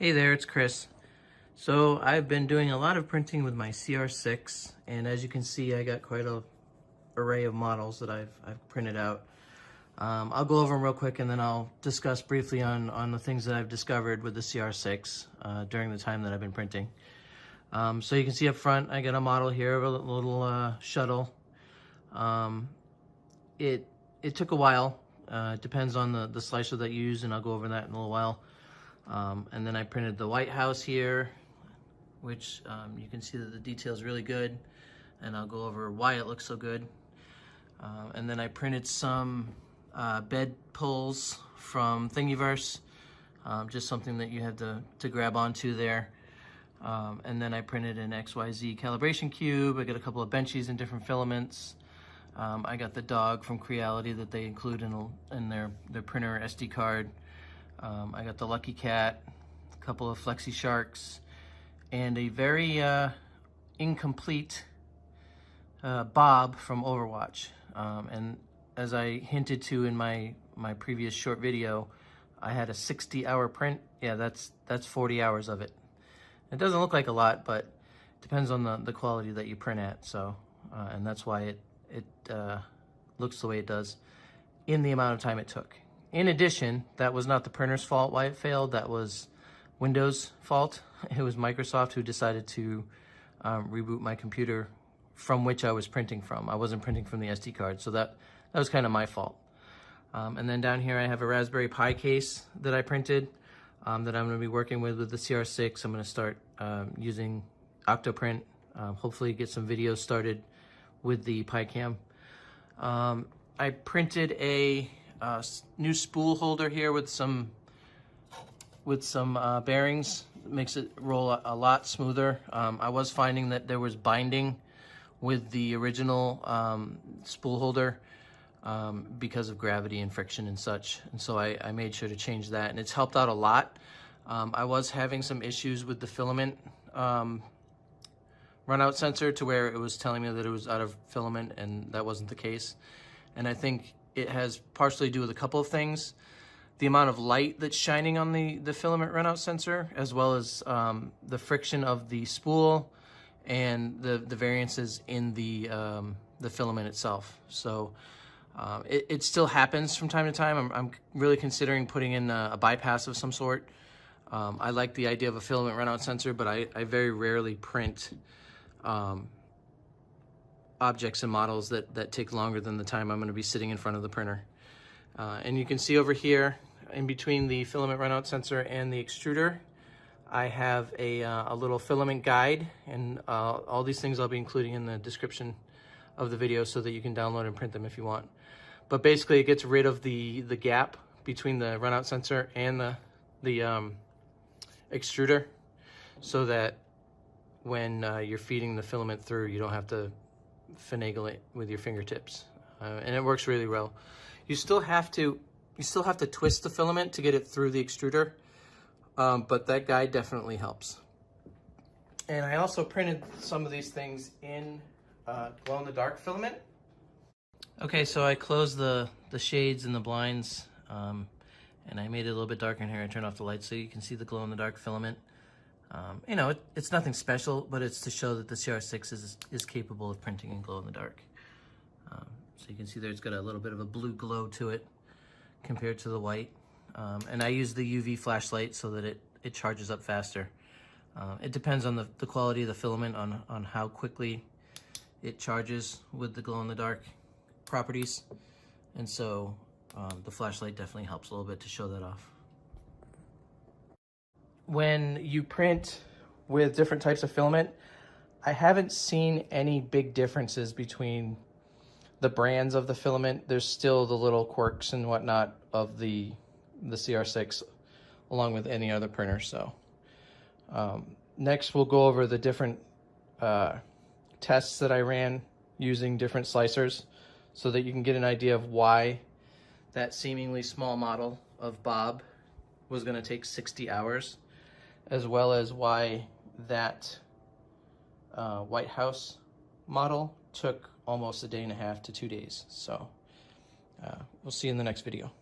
Hey there, it's Chris. So I've been doing a lot of printing with my CR-6, and as you can see, I got quite a array of models that I've printed out. I'll go over them real quick, and then I'll discuss briefly on the things that I've discovered with the CR-6 during the time that I've been printing. So you can see up front, I got a model here of a little shuttle. It took a while. It depends on the slicer that you use, and I'll go over that in a little while. And then I printed the White House here, which you can see that the detail is really good, and I'll go over why it looks so good. And then I printed some bed pulls from Thingiverse, just something that you have to grab onto there. And then I printed an XYZ calibration cube. I got a couple of benchies in different filaments. I got the dog from Creality that they include in their printer SD card. I got the Lucky Cat, a couple of Flexi Sharks, and a very incomplete Bob from Overwatch. And as I hinted to in my previous short video, I had a 60-hour print. Yeah, that's 40 hours of it. It doesn't look like a lot, but it depends on the quality that you print at. So, and that's why it looks the way it does in the amount of time it took. In addition, that was not the printer's fault why it failed. That was Windows' fault. It was Microsoft who decided to reboot my computer from which I was printing from. I wasn't printing from the SD card, so that was kind of my fault. And then down here I have a Raspberry Pi case that I printed that I'm going to be working with the CR-6. I'm going to start using Octoprint, hopefully get some videos started with the PiCam. I printed a new spool holder here with some bearings. It makes it roll a lot smoother. I was finding that there was binding with the original spool holder because of gravity and friction and such, and so I made sure to change that, and it's helped out a lot. I was having some issues with the filament runout sensor to where it was telling me that it was out of filament, and that wasn't the case. And I think it has partially to do with a couple of things. The amount of light that's shining on the filament runout sensor, as well as the friction of the spool and the variances in the filament itself. So it still happens from time to time. I'm really considering putting in a bypass of some sort. I like the idea of a filament runout sensor, but I very rarely print objects and models that take longer than the time I'm going to be sitting in front of the printer. And you can see over here, in between the filament runout sensor and the extruder, I have a little filament guide, and all these things I'll be including in the description of the video so that you can download and print them if you want. But basically it gets rid of the gap between the runout sensor and the extruder, so that when you're feeding the filament through, you don't have to finagle it with your fingertips, and it works really well. You still have to twist the filament to get it through the extruder, but that guide definitely helps. And I also printed some of these things in glow-in-the-dark filament. Okay, so I closed the shades and the blinds, and I made it a little bit darker in here. I turned off the lights so you can see the glow-in-the-dark filament. You know, it's nothing special, but it's to show that the CR-6 is capable of printing in glow-in-the-dark. So you can see there it's got a little bit of a blue glow to it compared to the white. And I use the UV flashlight so that it charges up faster. It depends on the quality of the filament, on how quickly it charges with the glow-in-the-dark properties. And so the flashlight definitely helps a little bit to show that off. When you print with different types of filament, I haven't seen any big differences between the brands of the filament. There's still the little quirks and whatnot of the CR-6, along with any other printer. So next we'll go over the different tests that I ran using different slicers, so that you can get an idea of why that seemingly small model of Bob was going to take 60 hours, as well as why that White House model took almost a day and a half to 2 days. So we'll see you in the next video.